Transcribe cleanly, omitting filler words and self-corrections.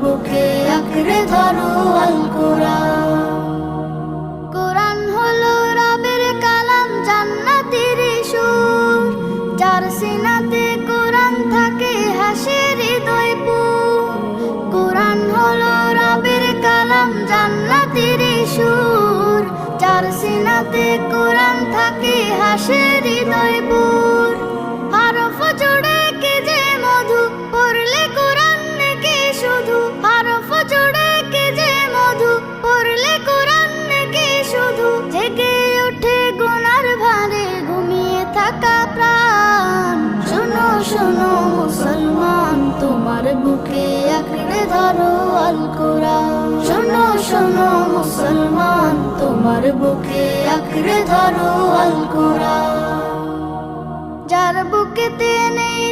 বুকে আঁকড়ে ধরো আল কোরআন। কোরআন হলো রবের কালাম, জান্নাতের সুর, যার সিনাতে কোরআন থাকে হাসে হৃদয় পুর। কোরআন হলো রবের কালাম, জান্নাতের সুর, যার সিনাতে কোরআন থাকে হাসে হৃদয় পুর। হরফ জোড়ে কে যে মধু, পড়লে কোরআন নাকি শুধু। হরফ জোড়ে কে যে মধু, পড়লে কোরআন নাকি শুধু। জেগে ওঠে গুনার ভারে ঘুমিয়ে থাকা প্রাণ। শোনো শোনো মুসলমান, তোমার বুকে আঁকড়ে ধরো আল কোরআন। শোনো শোনো মুসলমান, তোমার বুকে আঁকড়ে ধরো আল কোরআন। যার বুকেতে নেই